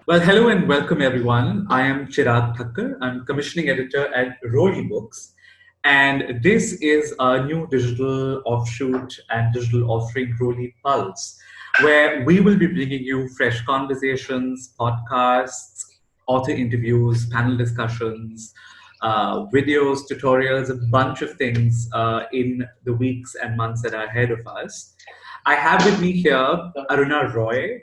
Well, hello and welcome everyone. I am Chirag Thakkar. I'm commissioning editor at Roli Books. And this is a new digital offshoot and digital offering, Roli Pulse, where we will be bringing you fresh conversations, podcasts, author interviews, panel discussions, videos, tutorials, a bunch of things in the weeks and months that are ahead of us. I have with me here Aruna Roy,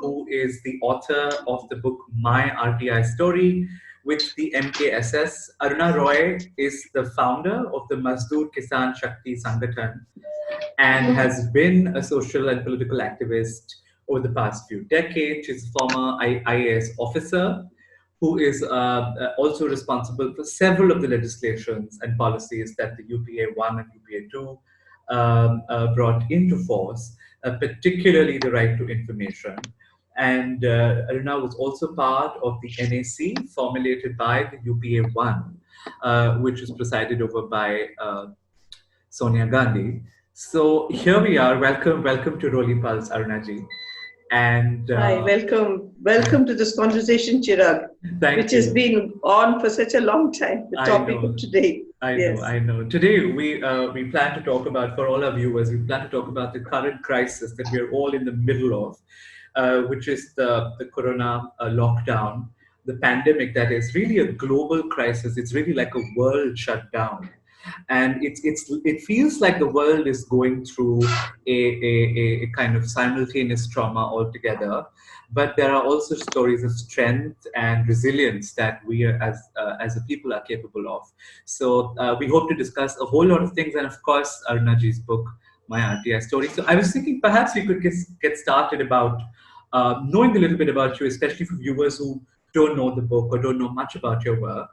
who is the author of the book My RTI Story with the MKSS. Aruna Roy is the founder of the Mazdoor Kisan Shakti Sangathan and has been a social and political activist over the past few decades. She's a former IAS officer who is also responsible for several of the legislations and policies that the UPA 1 and UPA 2 brought into force, particularly the right to information. And Aruna was also part of the NAC formulated by the UPA 1, which was presided over by Sonia Gandhi. So here we are. Welcome to Roli Pulse, Arunaji. And hi, welcome to this conversation, Chirag, which has been on for such a long time. The topic of today. I know. Today we plan to talk about, for all our viewers, we plan to talk about the current crisis that we are all in the middle of, which is the corona lockdown, the pandemic that is really a global crisis. It's really like a world shutdown. And it feels like the world is going through a kind of simultaneous trauma altogether, but there are also stories of strength and resilience that we as a people are capable of. So we hope to discuss a whole lot of things, and of course Arunaji's book My RTI Story. So I was thinking perhaps we could get started about knowing a little bit about you, especially for viewers who don't know the book or don't know much about your work.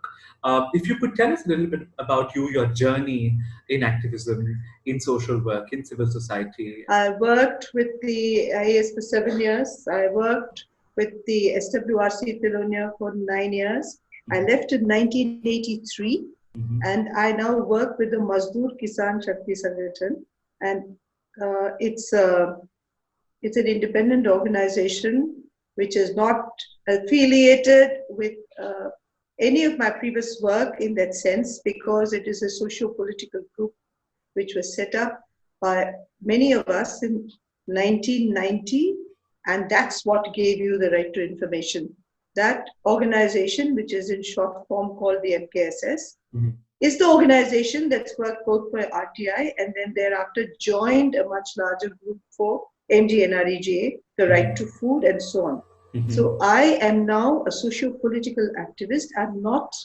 If you could tell us a little bit about you, your journey in activism, in social work, in civil society. I worked with the IAS for 7 years. I worked with the SWRC Philonia for 9 years. I left in 1983, and I now work with the Mazdoor Kisan Shakti Sangathan. And it's an independent organization which is not affiliated with any of my previous work in that sense, because it is a socio-political group which was set up by many of us in 1990, and that's what gave you the right to information. That organization, which is in short form called the MKSS, is the organization that's worked both for RTI and then thereafter joined a much larger group for MGNREGA, the right to food and so on. So I am now a socio-political activist. I'm not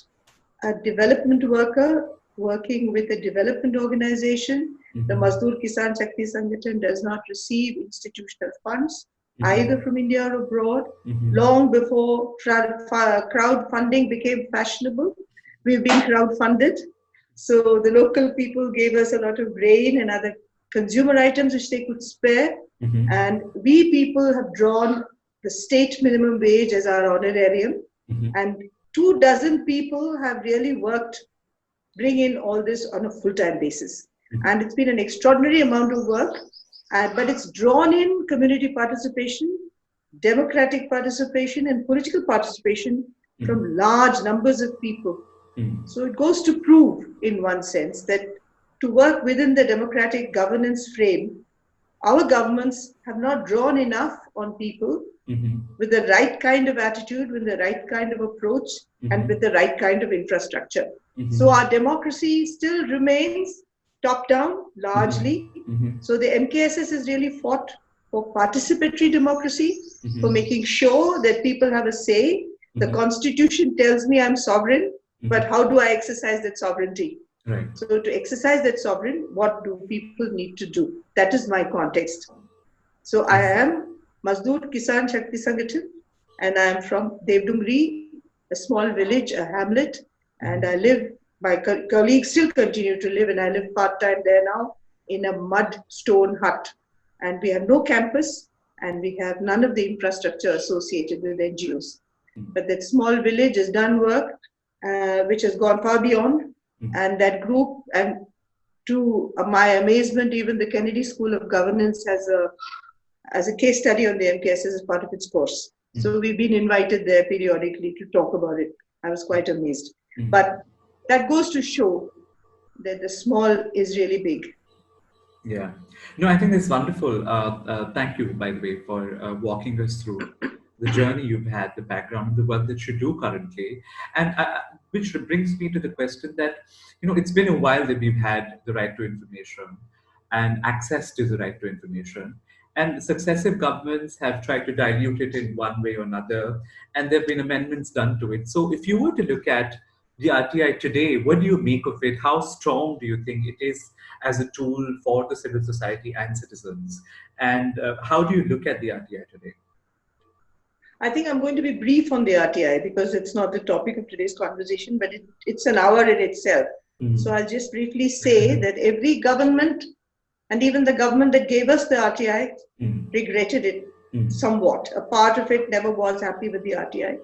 a development worker working with a development organization. The Mazdoor Kisan Shakti Sangathan does not receive institutional funds, either from India or abroad. Long before crowdfunding became fashionable, we've been crowdfunded. So the local people gave us a lot of grain and other consumer items which they could spare. And we people have drawn the state minimum wage as our honorarium, and 24 people have really worked, bring in all this on a full-time basis. And it's been an extraordinary amount of work, but it's drawn in community participation, democratic participation, and political participation from large numbers of people. So it goes to prove, in one sense, that to work within the democratic governance frame, our governments have not drawn enough on people with the right kind of attitude, with the right kind of approach, and with the right kind of infrastructure. So our democracy still remains top-down, largely. So the MKSS has really fought for participatory democracy, for making sure that people have a say. The Constitution tells me I'm sovereign, but how do I exercise that sovereignty? Right. So to exercise that sovereign, what do people need to do? That is my context. So I am Mazdoor Kisan Shakti Sangathan, and I am from Devdungri, a small village, a hamlet, and I live, my colleagues still continue to live, and I live part-time there now in a mud stone hut. And we have no campus, and we have none of the infrastructure associated with NGOs. But that small village has done work which has gone far beyond. And that group, and to my amazement, even the Kennedy School of Governance has a case study on the MKSS as part of its course. So we've been invited there periodically to talk about it. I was quite amazed. But that goes to show that the small is really big. Yeah. No, I think it's wonderful. Thank you, by the way, for walking us through the journey you've had, the background, the work that you do currently. And which brings me to the question that, it's been a while that we've had the right to information and access to the right to information. And successive governments have tried to dilute it in one way or another, and there have been amendments done to it. So if you were to look at the RTI today, what do you make of it? How strong do you think it is as a tool for the civil society and citizens? And how do you look at the RTI today? I think I'm going to be brief on the RTI because it's not the topic of today's conversation, but it's an hour in itself. So I'll just briefly say that every government, and even the government that gave us the RTI, regretted it somewhat. A part of it never was happy with the RTI.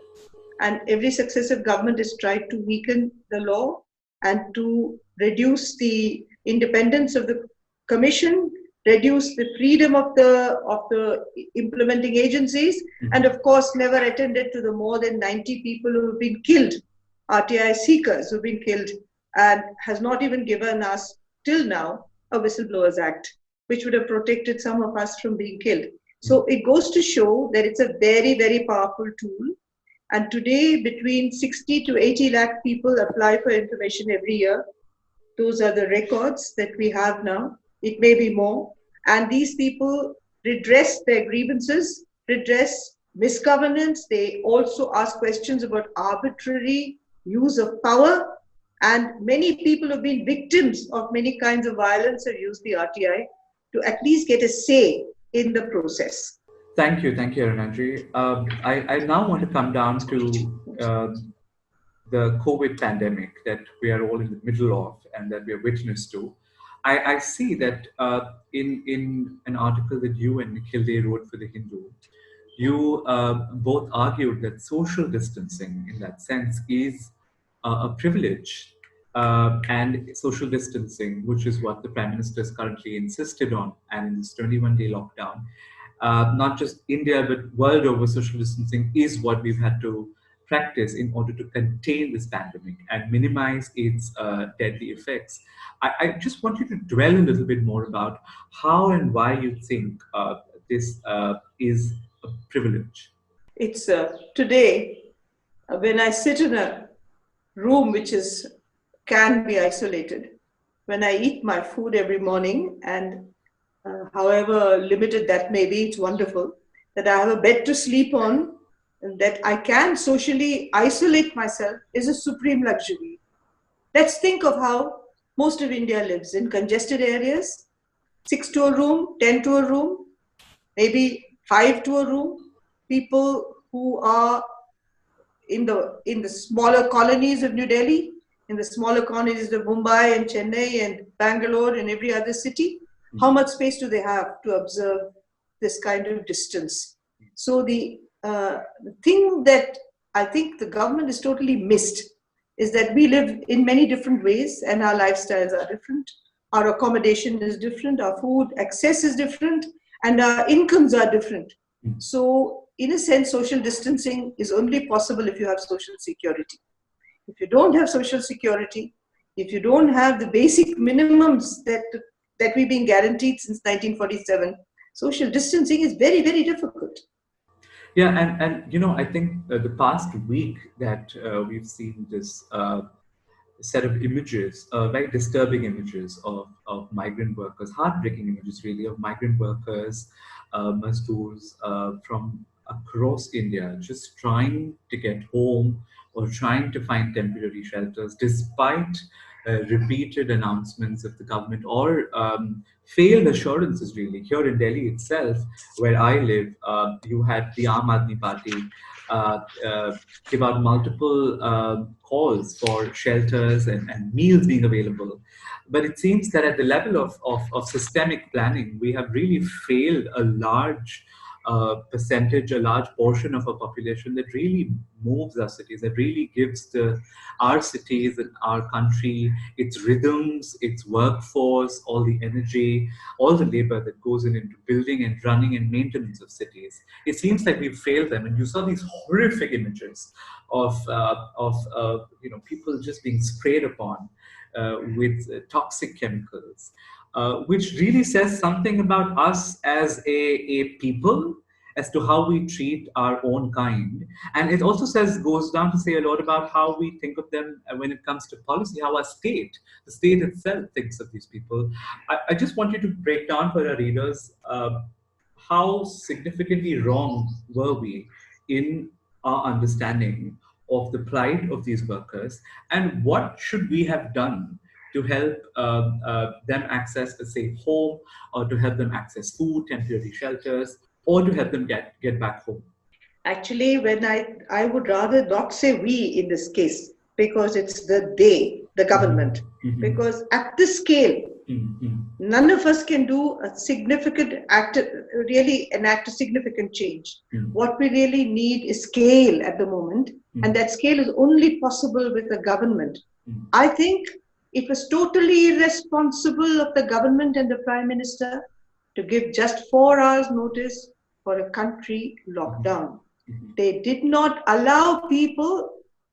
And every successive government has tried to weaken the law and to reduce the independence of the commission, reduce the freedom of the implementing agencies, and of course never attended to the more than 90 people who have been killed, RTI seekers who have been killed, and has not even given us till now a Whistleblowers Act, which would have protected some of us from being killed. So it goes to show that it's a very, very powerful tool. And today, between 60 to 80 lakh people apply for information every year. Those are the records that we have now. It may be more. And these people redress their grievances, redress misgovernance. They also ask questions about arbitrary use of power. And many people who have been victims of many kinds of violence have used the RTI to at least get a say in the process. Thank you, Arunanji. I now want to come down to the COVID pandemic that we are all in the middle of and that we are witness to. I see that in an article that you and Nikhil wrote for The Hindu, you both argued that social distancing, in that sense, is a privilege, and social distancing, which is what the Prime Minister has currently insisted on, and in this 21-day lockdown, not just India but world over, social distancing is what we've had to practice in order to contain this pandemic and minimize its deadly effects. I just want you to dwell a little bit more about how and why you think this is a privilege. It's today, when I sit in a room which can be isolated, when I eat my food every morning, and however limited that may be, it's wonderful that I have a bed to sleep on, and that I can socially isolate myself is a supreme luxury. Let's think of how most of India lives in congested areas, 6 to a room, 10 to a room, maybe 5 to a room. People who are in the smaller colonies of New Delhi, in the smaller colonies of Mumbai and Chennai and Bangalore and every other city, how much space do they have to observe this kind of distance? So the thing that I think the government has totally missed is that we live in many different ways and our lifestyles are different. Our accommodation is different, our food access is different, and our incomes are different. So in a sense, social distancing is only possible if you have social security. If you don't have social security, if you don't have the basic minimums that we've been guaranteed since 1947, social distancing is very, very difficult. Yeah, and I think the past week that we've seen this set of images, very disturbing images of migrant workers, heartbreaking images really of migrant workers, Mazdoors from across India, just trying to get home or trying to find temporary shelters despite repeated announcements of the government or failed assurances really. Here in Delhi itself, where I live, you had the Aam Aadmi Party give out multiple calls for shelters and meals being available. But it seems that at the level of systemic planning, we have really failed a large percentage, a large portion of our population that really moves our cities, that really gives our cities and our country its rhythms, its workforce, all the energy, all the labor that goes into building and running and maintenance of cities. It seems like we've failed them, and you saw these horrific images of people just being sprayed upon with toxic chemicals, which really says something about us as a people, as to how we treat our own kind. And it also goes down to say a lot about how we think of them when it comes to policy, how the state itself thinks of these people. I just want you to break down for our readers how significantly wrong were we in our understanding of the plight of these workers, and what should we have done to help them access a safe home, or to help them access food, temporary shelters, or to help them get back home? Actually, when I would rather not say we in this case, because it's the government. Mm-hmm. Because at this scale, mm-hmm. none of us can do a significant really enact a significant change. Mm-hmm. What we really need is scale at the moment, mm-hmm. and that scale is only possible with the government. Mm-hmm. I think it was totally irresponsible of the government and the Prime Minister to give just 4 hours notice for a country lockdown. Mm-hmm. They did not allow people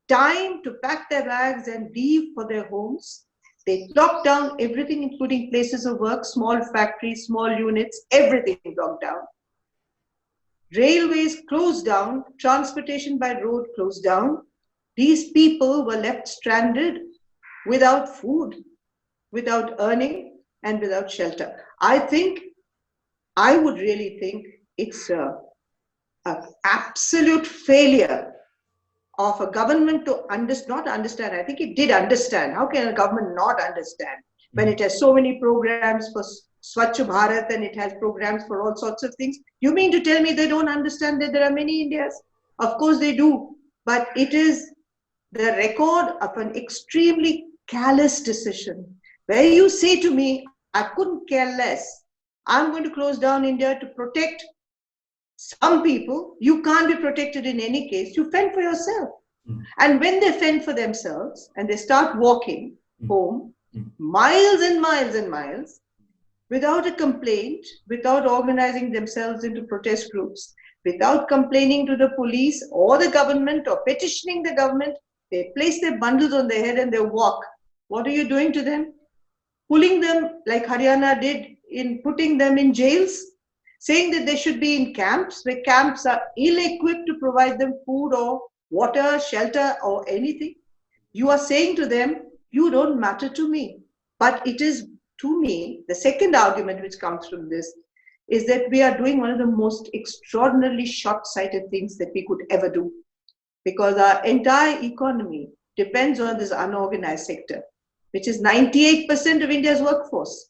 time to pack their bags and leave for their homes. They locked down everything, including places of work, small factories, small units, everything locked down. Railways closed down, transportation by road closed down. These people were left stranded without food, without earning, and without shelter. I would really think it's an absolute failure of a government to not understand. I think it did understand. How can a government not understand when it has so many programs for Swachh Bharat and it has programs for all sorts of things? You mean to tell me they don't understand that there are many Indias? Of course they do. But it is the record of an extremely callous decision where you say to me, I couldn't care less. I'm going to close down India to protect some people. You can't be protected in any case. You fend for yourself. And when they fend for themselves and they start walking home miles and miles and miles without a complaint, without organizing themselves into protest groups, without complaining to the police or the government or petitioning the government, they place their bundles on their head and they walk. What are you doing to them? Pulling them like Haryana did in putting them in jails, saying that they should be in camps, where camps are ill-equipped to provide them food or water, shelter, or anything. You are saying to them, you don't matter to me. But it is, to me, the second argument which comes from this is that we are doing one of the most extraordinarily short-sighted things that we could ever do. Because our entire economy depends on this unorganized sector, which is 98% of India's workforce.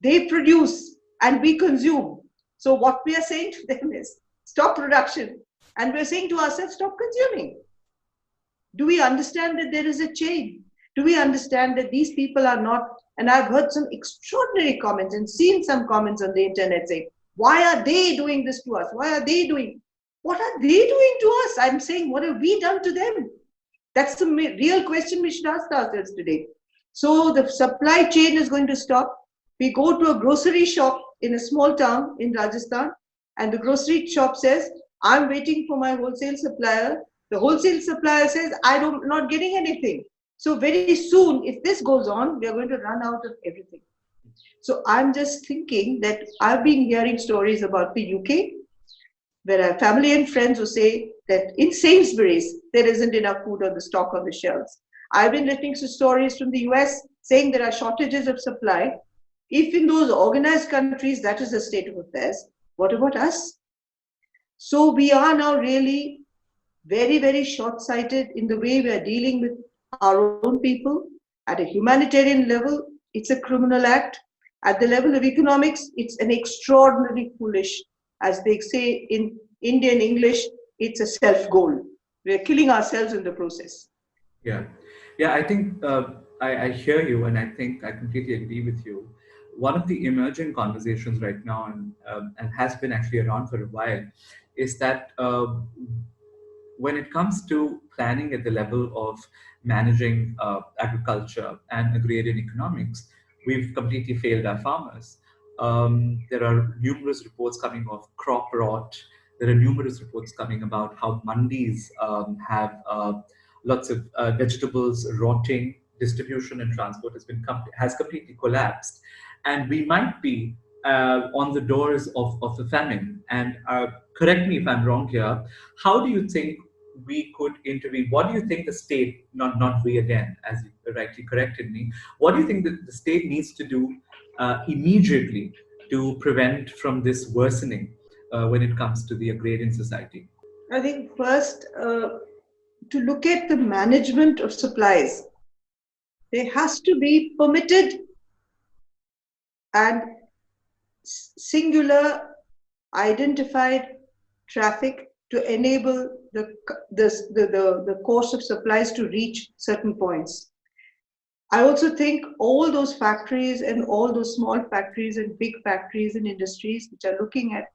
They produce and we consume. So what we are saying to them is, stop production. And we're saying to ourselves, stop consuming. Do we understand that there is a chain? Do we understand that these people are not, and I've heard some extraordinary comments and seen some comments on the internet saying, why are they doing this to us? Why are they doing? What are they doing to us? I'm saying, what have we done to them? That's the real question we should ask ourselves today. So the supply chain is going to stop. We go to a grocery shop in a small town in Rajasthan, and the grocery shop says, I'm waiting for my wholesale supplier. The wholesale supplier says, I'm not getting anything. So very soon, if this goes on, we are going to run out of everything. So I'm just thinking that I've been hearing stories about the UK, where I have family and friends who say that in Sainsbury's, there isn't enough food on the stock on the shelves. I've been listening to stories from the US saying there are shortages of supply. If in those organized countries, that is the state of affairs, what about us? So we are now really very, very short-sighted in the way we are dealing with our own people. At a humanitarian level, it's a criminal act. At the level of economics, it's an extraordinarily foolish, as they say in Indian English, it's a self-goal. We're killing ourselves in the process. Yeah, I think I hear you, and I think I completely agree with you. one of the emerging conversations right now, and has been actually around for a while, is that when it comes to planning at the level of managing agriculture and agrarian economics, we've completely failed our farmers. There are numerous reports coming of crop rot. There are numerous reports coming about how mandis have lots of vegetables rotting. Distribution and transport has completely collapsed, and we might be on the doors of a famine. And correct me if I'm wrong here. How do you think we could intervene? What do you think the state, not we again, as you rightly corrected me, what do you think that the state needs to do immediately to prevent from this worsening when it comes to the agrarian society? I think first, to look at the management of supplies, there has to be permitted and singular identified traffic to enable the course of supplies to reach certain points. I also think all those factories and all those small factories and big factories and industries which are looking at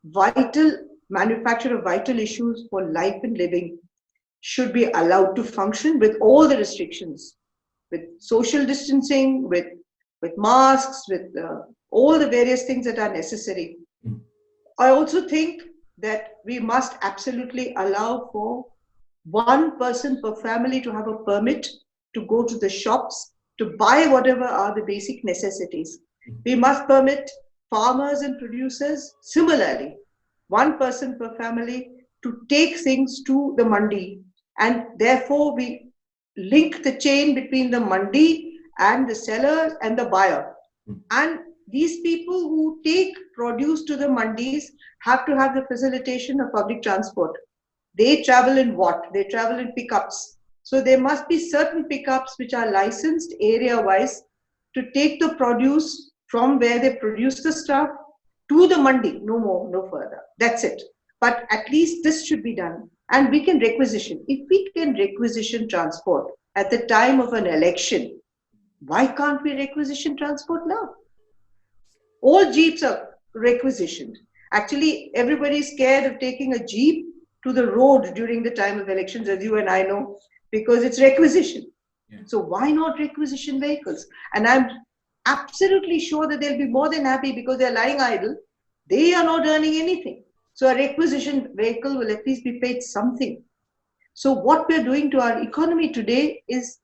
vital manufacture of vital issues for life and living should be allowed to function with all the restrictions, with social distancing, with masks, with all the various things that are necessary. I also think that we must absolutely allow for one person per family to have a permit to go to the shops to buy whatever are the basic necessities. We must permit farmers and producers similarly, one person per family to take things to the mandi, and therefore we link the chain between the mandi and the seller and the buyer. And these people who take produce to the mandis have to have the facilitation of public transport. They travel in what? They travel in pickups. So there must be certain pickups which are licensed area-wise to take the produce from where they produce the stuff to the mandi, no more, no further. That's it. But at least this should be done. And we can requisition. If we can requisition transport at the time of an election, why can't we requisition transport now? All jeeps are requisitioned. Actually, everybody's scared of taking a jeep to the road during the time of elections, as you and I know, because it's requisition. Yeah. So why not requisition vehicles? And I'm absolutely sure that they'll be more than happy because they're lying idle. They are not earning anything. So a requisition vehicle will at least be paid something. So what we're doing to our economy today is,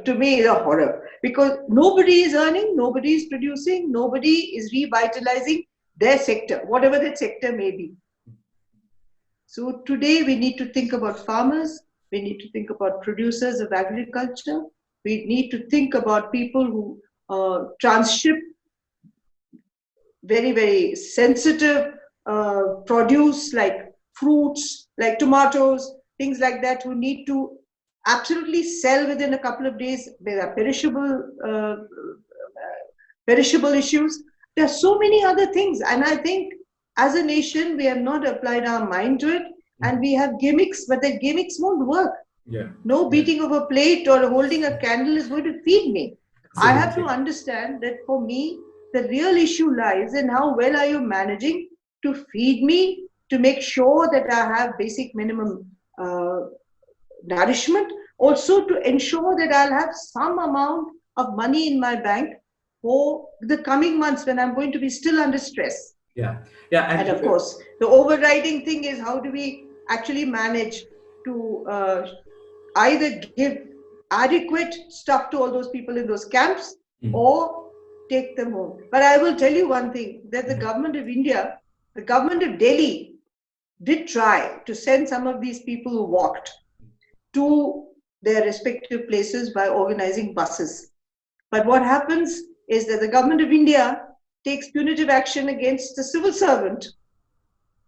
to me, is a horror, because nobody is earning, nobody is producing, nobody is revitalizing their sector, whatever that sector may be. So today we need to think about farmers, we need to think about producers of agriculture, we need to think about people who transship very, very sensitive produce like fruits, like tomatoes, things like that, who need to absolutely sell within a couple of days. There are perishable issues. There are so many other things. And I think as a nation, we have not applied our mind to it. And we have gimmicks, but the gimmicks won't work. Yeah. No beating of a plate or holding a candle is going to feed me. Absolutely. I have to understand that for me, the real issue lies in how well are you managing to feed me, to make sure that I have basic minimum nourishment, also to ensure that I'll have some amount of money in my bank for the coming months when I'm going to be still under stress. Yeah, yeah, and of course, the overriding thing is how do we actually manage to either give adequate stuff to all those people in those camps or take them home. But I will tell you one thing, that the government of India, the government of Delhi did try to send some of these people who walked to their respective places by organizing buses. But what happens is that the government of India takes punitive action against the civil servant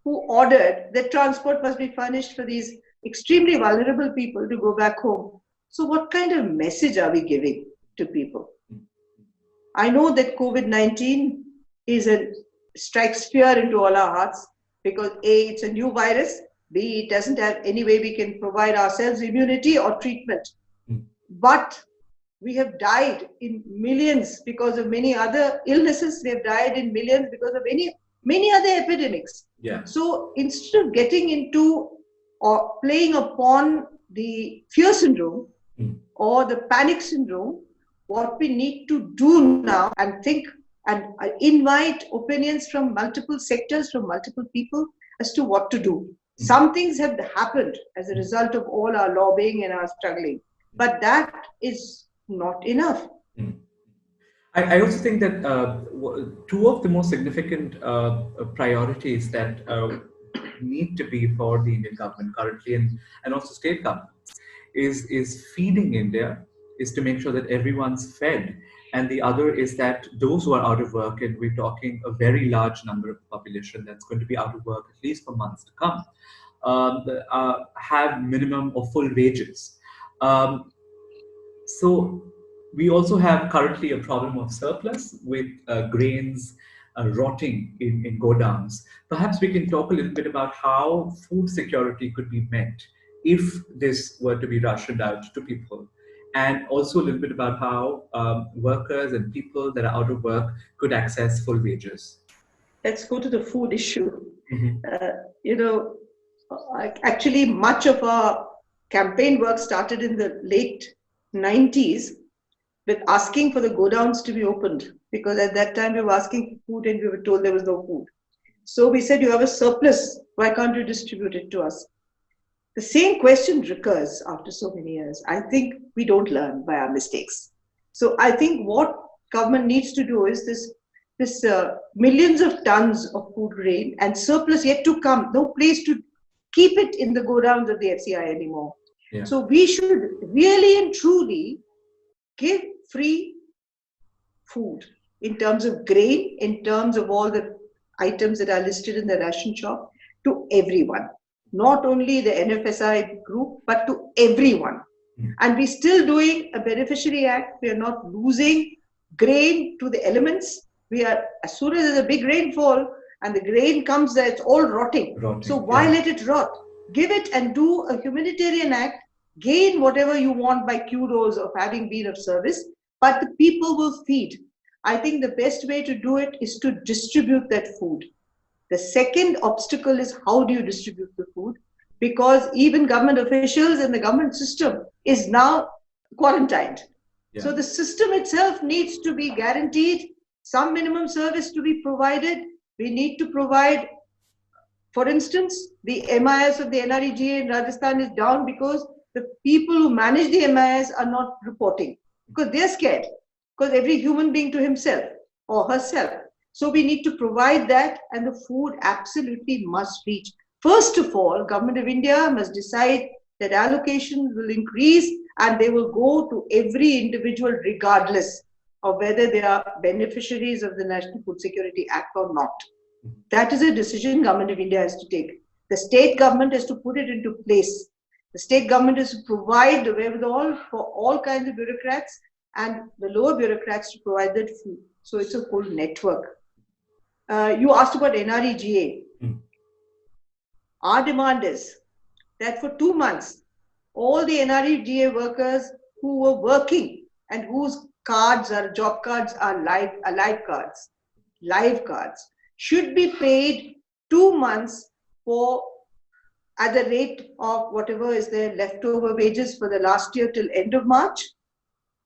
who ordered that transport must be furnished for these extremely vulnerable people to go back home. So what kind of message are we giving to people? I know that COVID-19 strikes fear into all our hearts because A, it's a new virus, B, it doesn't have any way we can provide ourselves immunity or treatment. But We have died in millions because of many other illnesses. We have died in millions because of many other epidemics. Yeah. So instead of getting into or playing upon the fear syndrome or the panic syndrome, what we need to do now and think and invite opinions from multiple sectors, from multiple people as to what to do. Some things have happened as a result of all our lobbying and our struggling, but that is not enough. I also think that two of the most significant priorities that need to be for the Indian government currently and also state governments is feeding India, is to make sure that everyone's fed. And the other is that those who are out of work, and we're talking a very large number of the population that's going to be out of work at least for months to come, have minimum or full wages. So we also have currently a problem of surplus with grains rotting in godowns. Perhaps we can talk a little bit about how food security could be met if this were to be rationed out to people, and also a little bit about how workers and people that are out of work could access full wages. Let's go to the food issue. Actually, much of our campaign work started in the late 90s with asking for the godowns to be opened, because at that time we were asking for food and we were told there was no food. So we said, you have a surplus, why can't you distribute it to us? The same question recurs after so many years. I think we don't learn by our mistakes. So I think what government needs to do is this millions of tons of food grain and surplus yet to come, no place to keep it in the godowns of the FCI anymore. Yeah. So we should really and truly give free food in terms of grain, in terms of all the items that are listed in the ration shop to everyone, not only the NFSI group, but to everyone. And we're still doing a beneficiary act. We are not losing grain to the elements. We are, as soon as there's a big rainfall and the grain comes there, it's all rotting. So why let it rot? Give it and do a humanitarian act, gain whatever you want by kudos of having been of service, but the people will feed. I think the best way to do it is to distribute that food. The second obstacle is how do you distribute the food? Because even government officials and the government system is now quarantined. Yeah. So the system itself needs to be guaranteed, some minimum service to be provided. We need to provide, for instance, the MIS of the NREGA in Rajasthan is down because the people who manage the MIS are not reporting because they're scared, because every human being to himself or herself. So we need to provide that, and the food absolutely must reach. First of all, Government of India must decide that allocation will increase and they will go to every individual regardless of whether they are beneficiaries of the National Food Security Act or not. That is a decision Government of India has to take. The state government has to put it into place. The state government has to provide the wherewithal for all kinds of bureaucrats and the lower bureaucrats to provide that food. So it's a whole network. You asked about NREGA. Our demand is that for 2 months, all the NREGA workers who were working and whose cards or job cards are live cards, should be paid 2 months for at the rate of whatever is their leftover wages for the last year till end of March,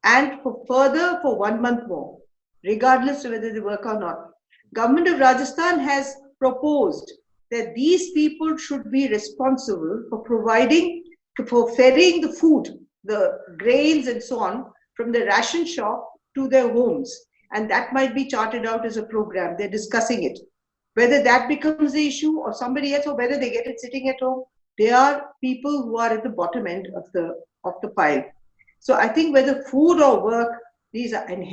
and for 1 month more, regardless of whether they work or not. Government of Rajasthan has proposed that these people should be responsible for ferrying the food, the grains and so on, from the ration shop to their homes. And that might be charted out as a program. They're discussing it. Whether that becomes the issue or somebody else, or whether they get it sitting at home, they are people who are at the bottom end of the pile. So I think whether food or work, these are, and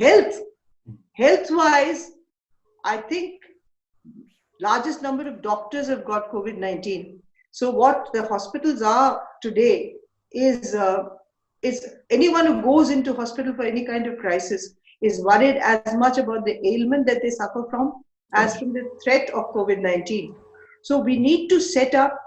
health-wise, I think largest number of doctors have got COVID-19. So what the hospitals are today is anyone who goes into hospital for any kind of crisis is worried as much about the ailment that they suffer from as from the threat of COVID-19. So we need to set up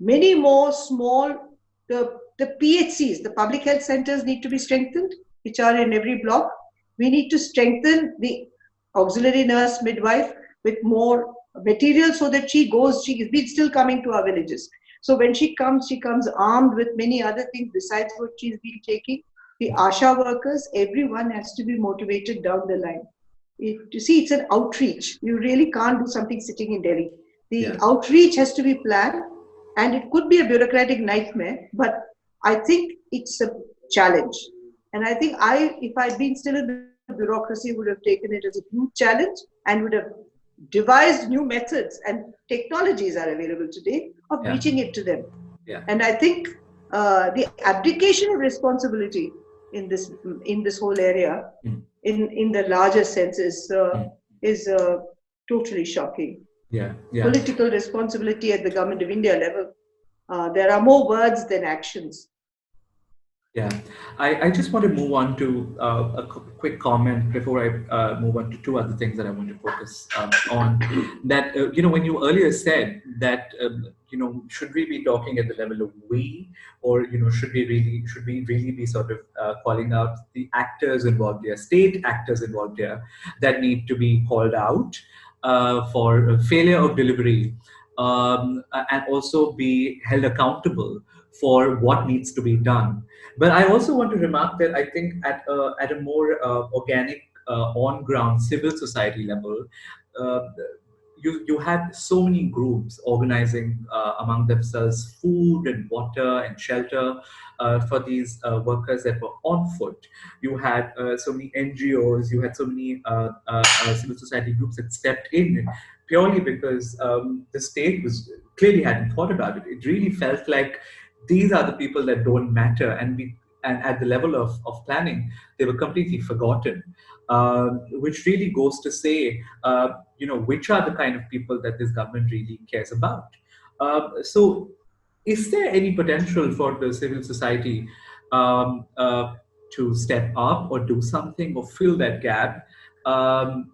many more small, the PHCs, the public health centers need to be strengthened. which are in every block. We need to strengthen the auxiliary nurse midwife with more material so that she's been still coming to our villages. So when she comes armed with many other things besides what she's been taking. The ASHA workers, everyone has to be motivated down the line. You see, it's an outreach. You really can't do something sitting in Delhi. The outreach has to be planned, and it could be a bureaucratic nightmare, but I think it's a challenge. And I think if I'd been still in the bureaucracy, would have taken it as a huge challenge and would have devised new methods, and technologies are available today of reaching it to them. And I think the abdication of responsibility in this whole area, in the larger sense, is totally shocking. Political responsibility at the Government of India level. There are more words than actions. I just want to move on to a quick comment before I move on to two other things that I want to focus on. That when you earlier said that should we be talking at the level of we, or should we really be sort of calling out the actors involved here, state actors involved here, that need to be called out for failure of delivery, and also be held accountable for what needs to be done. But I also want to remark that I think at a more organic, on-ground civil society level, you had so many groups organizing among themselves food and water and shelter for these workers that were on foot. You had so many NGOs, you had so many civil society groups that stepped in purely because the state clearly hadn't thought about it. It really felt like these are the people that don't matter, and at the level of planning, they were completely forgotten, which really goes to say, which are the kind of people that this government really cares about. So, is there any potential for the civil society to step up or do something or fill that gap? I'm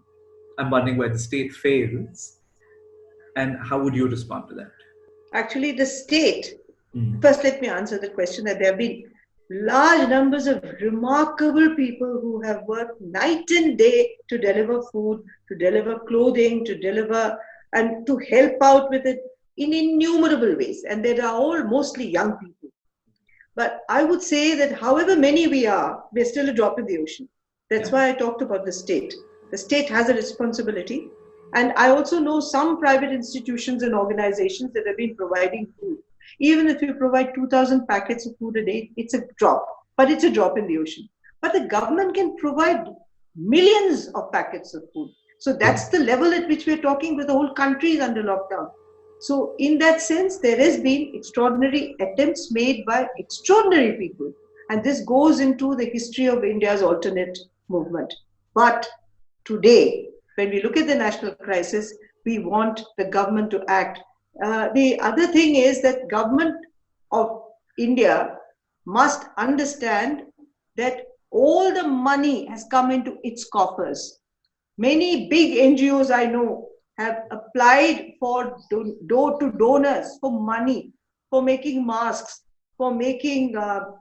wondering where the state fails, and how would you respond to that? Actually, the state. First, let me answer the question that there have been large numbers of remarkable people who have worked night and day to deliver food, to deliver clothing, to deliver and to help out with it in innumerable ways. And they are all mostly young people. But I would say that however many we're still a drop in the ocean. That's why I talked about the state. The state has a responsibility. And I also know some private institutions and organizations that have been providing food. Even if you provide 2,000 packets of food a day, it's a drop, but it's a drop in the ocean. But the government can provide millions of packets of food. So that's the level at which we're talking, where the whole country is under lockdown. So in that sense, there has been extraordinary attempts made by extraordinary people. And this goes into the history of India's alternate movement. But today, when we look at the national crisis, we want the government to act. The other thing is that government of India must understand that all the money has come into its coffers. Many big NGOs I know have applied for donors for money, for making masks, for making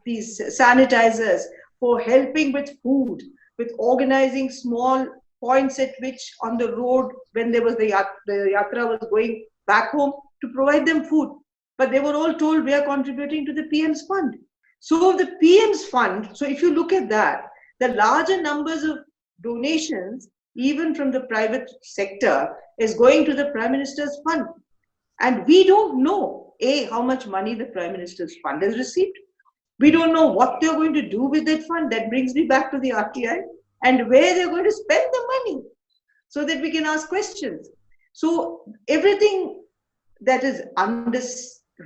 these sanitizers, for helping with food, with organizing small points at which on the road, when there was the yatra was going back home, to provide them food. But they were all told, we are contributing to the PM's fund. So the PM's fund, so if you look at that, the larger numbers of donations, even from the private sector, is going to the Prime Minister's fund. And we don't know, how much money the Prime Minister's fund has received. We don't know what they're going to do with that fund. That brings me back to the RTI, and where they're going to spend the money, so that we can ask questions. So everything that is under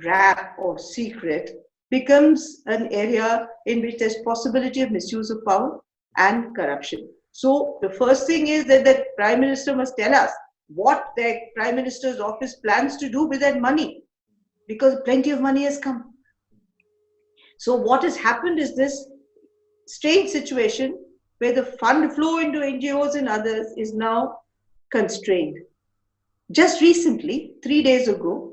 wrap or secret becomes an area in which there's possibility of misuse of power and corruption. So the first thing is that the Prime Minister must tell us what the Prime Minister's office plans to do with that money, because plenty of money has come. So what has happened is this strange situation where the fund flow into NGOs and others is now constrained. Just recently, 3 days ago,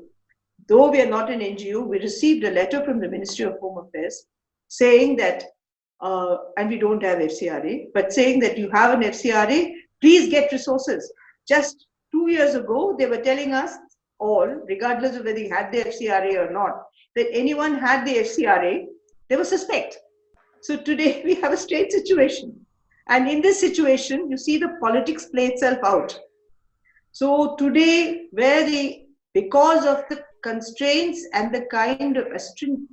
though we are not an NGO, we received a letter from the Ministry of Home Affairs saying that and we don't have FCRA, but saying that you have an FCRA, please get resources. Just 2 years ago, they were telling us all, regardless of whether you had the FCRA or not, that anyone had the FCRA, they were suspect. So today we have a strange situation. And in this situation, you see the politics play itself out. So today, because of the constraints and the kind of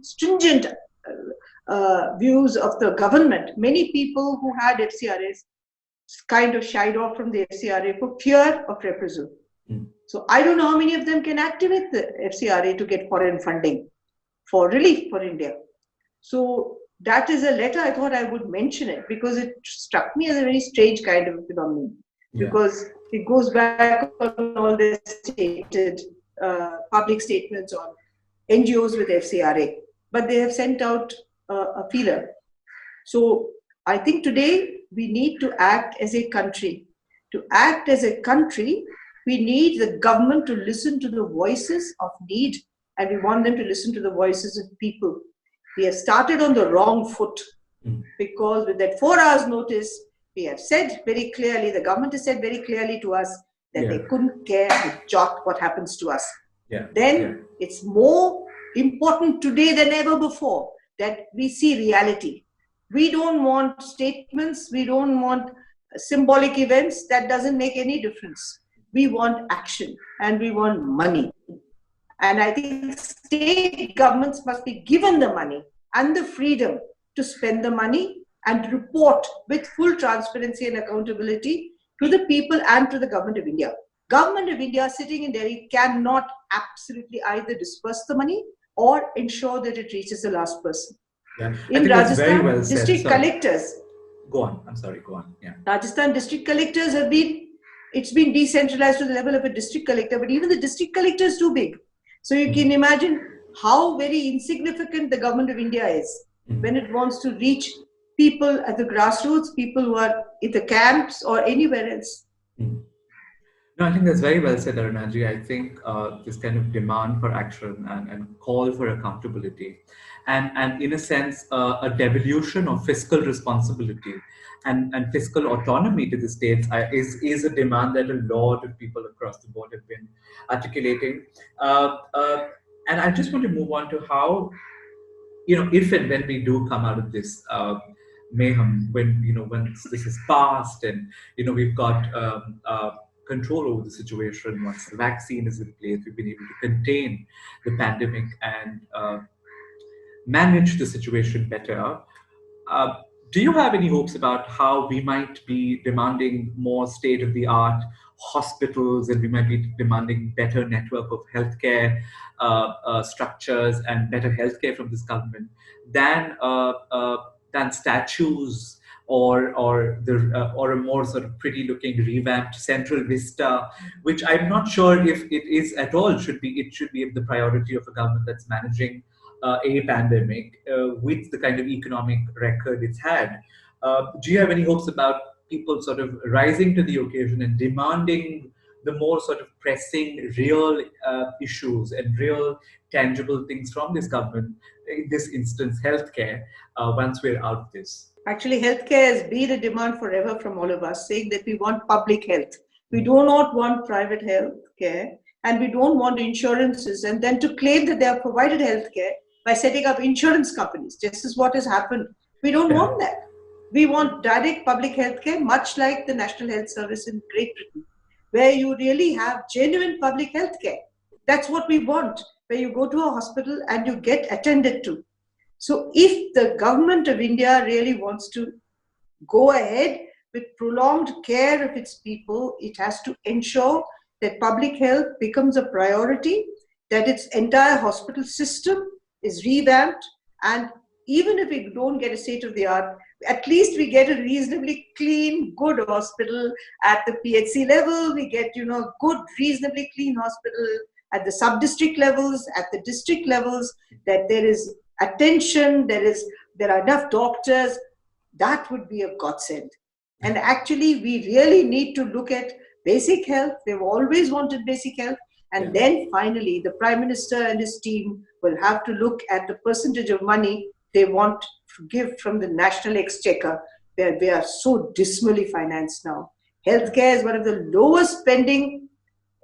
stringent views of the government, many people who had FCRAs kind of shied off from the FCRA for fear of reprisal. So I don't know how many of them can activate the FCRA to get foreign funding for relief for India. So that is a letter I thought I would mention it because it struck me as a very strange kind of phenomenon. Yeah. Because it goes back on all the stated public statements on NGOs with FCRA, but they have sent out a feeler. So I think today we need to act as a country. To act as a country, we need the government to listen to the voices of need, and we want them to listen to the voices of people. We have started on the wrong foot because with that 4 hours notice, we have said very clearly, the government has said very clearly to us that they couldn't care a jot what happens to us. Then it's more important today than ever before that we see reality. We don't want statements, we don't want symbolic events, that doesn't make any difference. We want action and we want money. And I think state governments must be given the money and the freedom to spend the money and report with full transparency and accountability to the people and to the Government of India. Government of India sitting in Delhi cannot absolutely either disperse the money or ensure that it reaches the last person. In Rajasthan, district collectors. Go on. I'm sorry. Go on. Rajasthan district collectors it's been decentralized to the level of a district collector, but even the district collector is too big. So you can imagine how very insignificant the Government of India is when it wants to reach people at the grassroots, people who are in the camps or anywhere else. No, I think that's very well said, Arunaji. I think this kind of demand for action and call for accountability and in a sense, a devolution of fiscal responsibility and fiscal autonomy to the states is a demand that a lot of people across the board have been articulating. And I just want to move on to how, if and when we do come out of this mayhem, when this is passed and, we've got control over the situation, once the vaccine is in place, we've been able to contain the pandemic and manage the situation better. Do you have any hopes about how we might be demanding more state-of-the-art hospitals and we might be demanding better network of healthcare structures and better healthcare from this government than statues or a more sort of pretty-looking revamped central vista, which I'm not sure if it is at all. It should be the priority of a government that's managing a pandemic with the kind of economic record it's had. Do you have any hopes about people sort of rising to the occasion and demanding the more sort of pressing real issues and real tangible things from this government, in this instance healthcare, once we're out of this? Actually, healthcare has been a demand forever from all of us, saying that we want public health. We do not want private healthcare, and we don't want insurances, and then to claim that they have provided healthcare by setting up insurance companies. This is what has happened. We don't want that. We want direct public healthcare, much like the National Health Service in Great Britain, where you really have genuine public healthcare. That's what we want, where you go to a hospital and you get attended to. So if the Government of India really wants to go ahead with prolonged care of its people, it has to ensure that public health becomes a priority, that its entire hospital system is revamped, and even if we don't get a state-of-the-art, at least we get a reasonably clean, good hospital at the PHC level, we get, good, reasonably clean hospital at the sub-district levels, at the district levels, that there is attention, there are enough doctors. That would be a godsend. And actually, we really need to look at basic health. They've always wanted basic health. And then finally, the Prime Minister and his team will have to look at the percentage of money They want to give from the national exchequer, where we are so dismally financed now. Healthcare is one of the lowest spending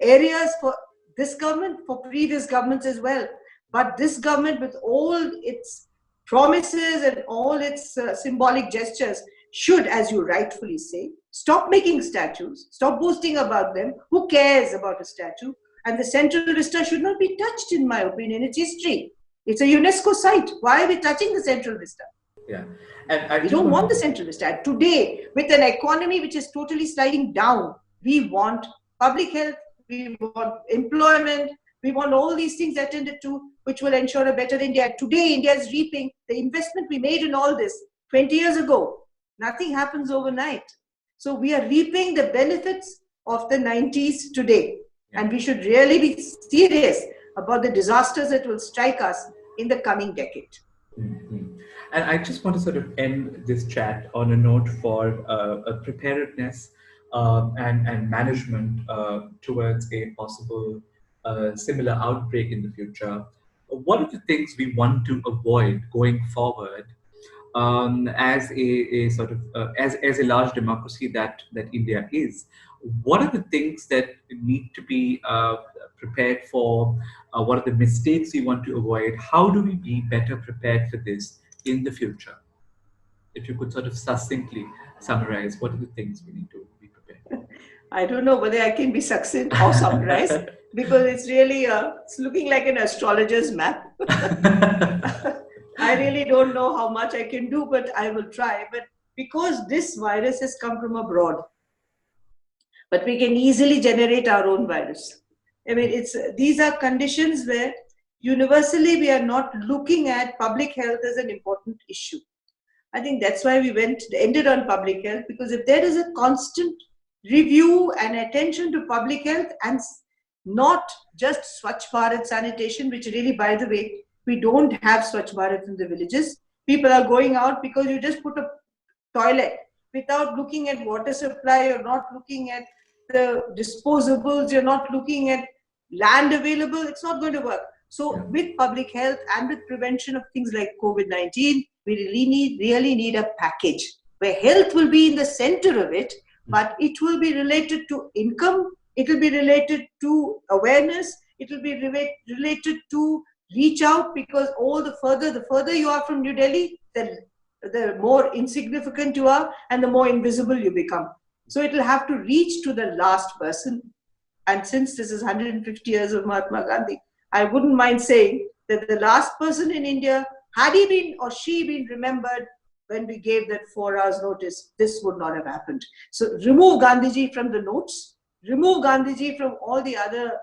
areas for this government, for previous governments as well. But this government, with all its promises and all its symbolic gestures, should, as you rightfully say, stop making statues, stop boasting about them. Who cares about a statue? And the Central Vista should not be touched, in my opinion. It's history. It's a UNESCO site. Why are we touching the Central Vista? Yeah. And we don't want the Central Vista. Today, with an economy which is totally sliding down, we want public health, we want employment, we want all these things attended to, which will ensure a better India. Today, India is reaping the investment we made in all this 20 years ago. Nothing happens overnight. So we are reaping the benefits of the 90s today. And we should really be serious about the disasters that will strike us in the coming decade. Mm-hmm. And I just want to sort of end this chat on a note for a preparedness and management towards a possible similar outbreak in the future. What are the things we want to avoid going forward as a sort of as a large democracy that India is? What are the things that need to be prepared for? What are the mistakes we want to avoid? How do we be better prepared for this in the future? If you could sort of succinctly summarize, what are the things we need to be prepared? I don't know whether I can be succinct or summarized because it's really it's looking like an astrologer's map. I really don't know how much I can do, but I will try. But because this virus has come from abroad, but we can easily generate our own virus. I mean, these are conditions where universally we are not looking at public health as an important issue. I think that's why we ended on public health, because if there is a constant review and attention to public health and not just Swachh Bharat sanitation, which really, by the way, we don't have Swachh Bharat in the villages. People are going out because you just put a toilet without looking at water supply, you're not looking at the disposables, you're not looking at land available, it's not going to work. So with public health and with prevention of things like COVID-19, we really need a package where health will be in the center of it, but it will be related to income, it will be related to awareness, it will be related to reach out, because the further you are from New Delhi, the more insignificant you are and the more invisible you become. So it will have to reach to the last person. And since this is 150 years of Mahatma Gandhi, I wouldn't mind saying that the last person in India, had he been or she been remembered when we gave that 4 hours notice, this would not have happened. So remove Gandhiji from the notes, remove Gandhiji from all the other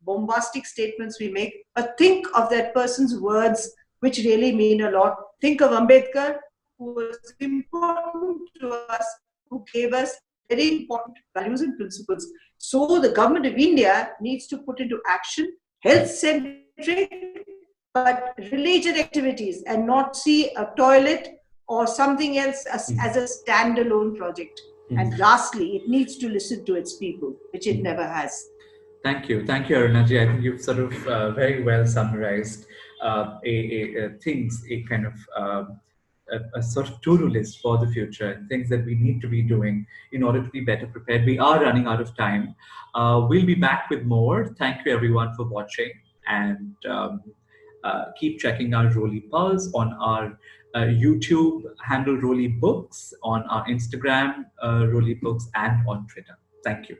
bombastic statements we make, but think of that person's words, which really mean a lot. Think of Ambedkar, who was important to us, who gave us very important values and principles. So the government of India needs to put into action health-centric but related activities and not see a toilet or something else as a standalone project. And lastly, it needs to listen to its people, which it never has. Thank you, Arunaji. I think you've sort of very well summarized a kind of a sort of to-do list for the future and things that we need to be doing in order to be better prepared. We are running out of time. We'll be back with more. Thank you everyone for watching, and keep checking our Roli Pulse on our YouTube handle Roli Books, on our Instagram Roli Books, and on Twitter. Thank you.